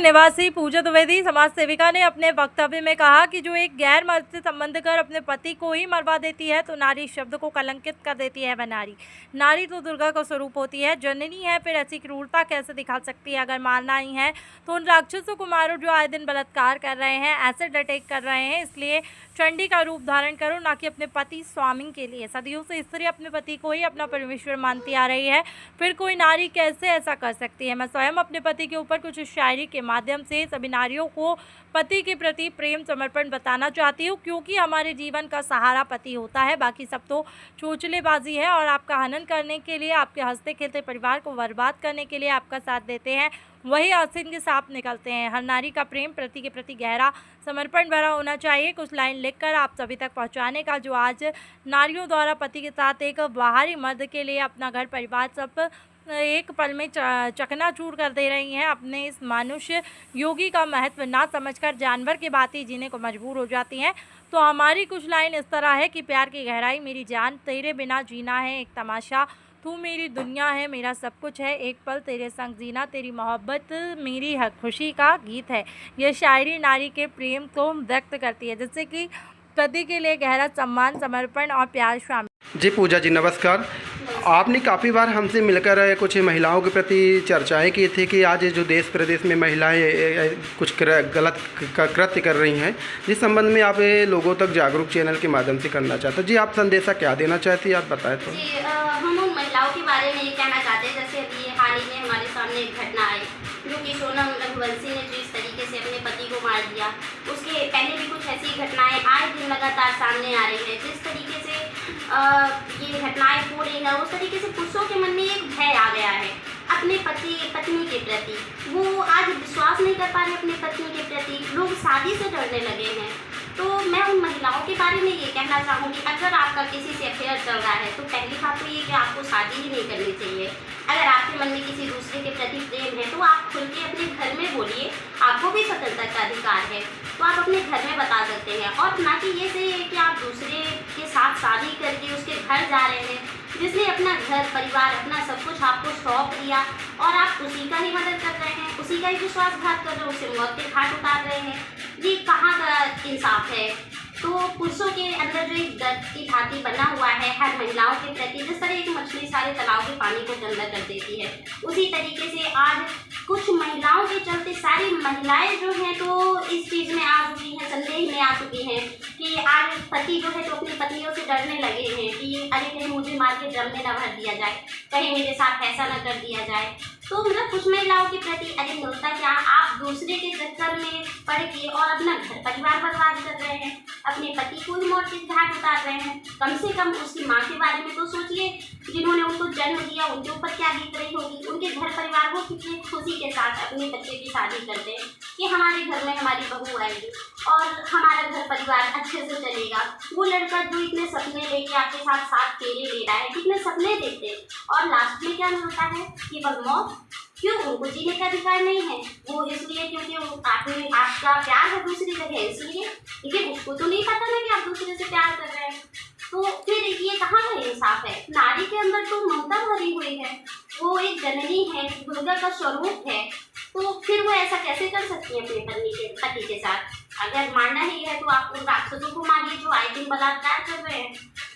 निवासी पूजा द्विवेदी समाज सेविका ने अपने वक्तव्य में कहा कि जो एक गैर मर्द से संबंध कर अपने पति को ही मरवा देती है तो नारी शब्द को कलंकित कर देती है। वह नारी तो दुर्गा का स्वरूप होती है, जननी है, फिर ऐसी क्रूरता कैसे दिखा सकती है। अगर मारना ही है तो उन राक्षसों को मारो जो आए दिन बलात्कार कर रहे हैं, एसिड अटैक कर रहे हैं। इसलिए चंडी का रूप धारण करो, ना कि अपने पति स्वामी के लिए। सदियों से स्त्री अपने पति को ही अपना परमेश्वर मानती आ रही है, फिर कोई नारी कैसे ऐसा कर सकती है। मैं स्वयं अपने पति के ऊपर कुछ शायरी के माध्यम से सभी नारियों को पति के प्रति प्रेम समर्पण बताना चाहती हूँ, क्योंकि हमारे जीवन का सहारा पति होता है, बाकी सब तो चोचलेबाजी है और आपका हनन करने के लिए, आपके हंसते खेलते परिवार को बर्बाद करने के लिए आपका साथ देते हैं, वही आसिन के सांप निकलते हैं। हर नारी का प्रेम पति के प्रति गहरा समर्पण भरा होना चाहिए। कुछ लाइन लिखकर आप सभी तक पहुंचाने का, जो आज नारियों द्वारा पति के साथ एक बाहरी मर्द के लिए अपना घर परिवार सब एक पल में चकनाचूर कर दे रही हैं। अपने इस मनुष्य योगी का महत्व ना समझकर जानवर की भांति जीने को मजबूर हो जाती हैं। तो हमारी कुछ लाइन इस तरह है कि प्यार की गहराई मेरी जान, तेरे बिना जीना है एक तमाशा, तू मेरी दुनिया है, मेरा सब कुछ है, एक पल तेरे संग जीना, तेरी मोहब्बत मेरी हर खुशी का गीत है। यह शायरी नारी के प्रेम को व्यक्त करती है, जिससे कि पति के लिए गहरा सम्मान, समर्पण और प्यार शामिल। जी पूजा जी नमस्कार। आपने काफ़ी बार हमसे मिलकर कुछ महिलाओं के प्रति चर्चाएं की थी कि आज जो देश प्रदेश में महिलाएं कुछ गलत कृत्य कर रही हैं, जिस संबंध में आप लोगों तक जागरूक चैनल के माध्यम से करना चाहते हैं। जी आप संदेशा क्या देना चाहती हैं, आप बताएं तो। जी हम उन महिलाओं के बारे में ये कहना चाहते हैं, जैसे अभी हाल ही में हमारे सामने एक घटना आई जो कि सोनम रघुवंशी ने जो इस तरीके से अपने पति को मार दिया। उसके पहले भी कुछ ऐसी घटनाएं आए दिन लगातार सामने आ रही है। जिस तरीके से ये घटनाएं हो रही हैं, उस तरीके से पुरुषों के मन में एक भय आ गया है अपने पत्नी के प्रति। वो आज विश्वास नहीं कर पा रहे अपने पत्नी के प्रति, लोग शादी से डरने लगे हैं। तो मैं उन महिलाओं के बारे में ये कहना चाहूँगी, अगर आपका किसी से अफेयर चल रहा है तो पहली बात तो ये कि आपको शादी ही नहीं करनी चाहिए। अगर आपके मन में किसी दूसरे के प्रति प्रेम है तो आप खुल के अपने घर में बोलिए, आपको भी स्वतंत्रता का अधिकार है, तो आप अपने घर में बता सकते हैं। और ना कि ये सही है कि आप दूसरे के साथ शादी करके उसके घर जा रहे हैं, जिसने अपना घर परिवार अपना सब कुछ आपको सौंप दिया और आप उसी का ही मदद कर रहे हैं, उसी का ही विश्वासघात कर रहे हैं, उसे मौत के घाट उतार रहे हैं। जी कहाँ का इंसाफ है। तो पुरुषों के अंदर जो एक दर्द की भांति बना हुआ है हर महिलाओं के प्रति, जिस तरह एक मछली सारे तालाब के पानी को गंदा कर देती है, उसी तरीके से आज कुछ महिलाओं के चलते सारी महिलाएं जो हैं तो इस चीज़ में आ चुकी हैं, संदेह में आ चुकी हैं कि आज पति जो है तो अपनी पत्नियों से डरने लगे हैं कि अरे कहीं मुझे मार के ड्रम में न भर दिया जाए, कहीं मेरे साथ ऐसा न कर दिया जाए। तो मतलब कुछ महिलाओं के प्रति अरे मिलता क्या, आप दूसरे के चक्कर में पड़ के और अपना घर परिवार बर्बाद कर रहे हैं, अपने पति को ही मौत के घाट उतार रहे हैं। कम से कम उसकी माँ के बारे में तो सोचिए, जिन्होंने उनको जन्म दिया, उनके ऊपर क्या बीत रही होगी। उनके घर परिवार वो कितनी खुशी के साथ अपने बच्चे की शादी करते हैं कि हमारे घर में हमारी बहू आएगी और हमारा घर परिवार अच्छे से चलेगा। वो लड़का जो इतने सपने लेके आपके साथ साथ फेरे ले रहा है, कितने सपने देखते हैं और लास्ट में क्या मिलता है कि बस मौत। क्यों? उनको जीने का अधिकार नहीं है। वो इसलिए क्योंकि आपका प्यार है दूसरी जगह, इसलिए। लेकिन उसको तो नहीं पता ना कि आप दूसरे से प्यार कर रहे हैं। तो फिर ये कहाँ का इंसाफ है। नारी के अंदर तो ममता भरी हुई है, वो एक जननी है, दुर्गा का स्वरूप है, तो फिर वो ऐसा कैसे कर सकती है अपने पति के साथ। अगर मारना ही है तो आप उन राक्षसों को मारिए जो आए दिन बलात्कार कर रहे हैं,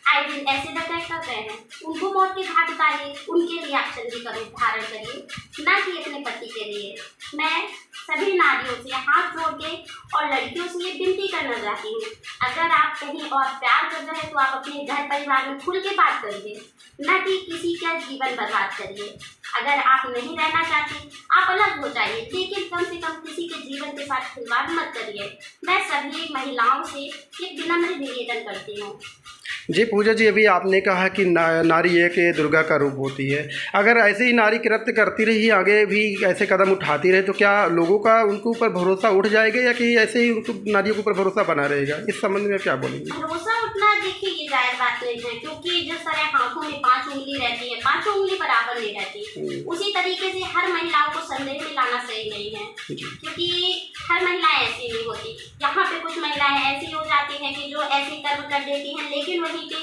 आए दिन ऐसे अटैक कर रहे हैं, उनको मौत के घाट उतारिए, उनके लिए आप चंडी का रूप धारण करिए, ना कि अपने पति के लिए। मैं सभी नारियों से हाथ जोड़ के और लड़कियों से ये विनती करना चाहती हूँ, अगर आप कहीं और प्यार कर रहे हैं तो आप अपने घर परिवार में खुल के बात करिए, ना कि किसी का जीवन बर्बाद करिए। अगर आप नहीं रहना चाहते आप अलग हो जाइए, लेकिन कम से कम किसी के जीवन के साथ खिलवाड़ मत करिए। मैं सभी महिलाओं से एक विनम्र निवेदन करती हूँ। जी पूजा जी, अभी आपने कहा कि नारी एक दुर्गा का रूप होती है। अगर ऐसे ही नारी कृत्य करती रही, आगे भी ऐसे कदम उठाती रहे, तो क्या लोगों का उनके ऊपर भरोसा उठ जाएगा या कि ऐसे ही उनको नारियों के ऊपर भरोसा बना रहेगा? इस संबंध में क्या बोलेंगे? भरोसा उठना देखिए ये जायज़ बात नहीं है, क्योंकि जिस तरह हाथों में 5 उंगली रहती है, 5 उंगली बराबर नहीं रहती, उसी तरीके से हर महिलाओं को संदेह में लाना सही नहीं है, क्योंकि हर महिला ऐसी नहीं होती। यहाँ पे कुछ महिलाएं ऐसी हो जाती हैं कि जो ऐसे कर्म कर देती हैं, लेकिन वहीं पे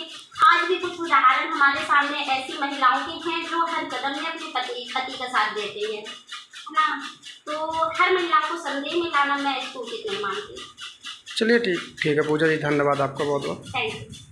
आज भी कुछ उदाहरण हमारे सामने ऐसी महिलाओं के हैं जो हर कदम में अपने पति का साथ देती हैं। है ना। तो हर महिला को संदेह में लाना मैं इसको उचित नहीं मानती। चलिए ठीक है पूजा जी, धन्यवाद आपका बहुत बहुत। Thank you.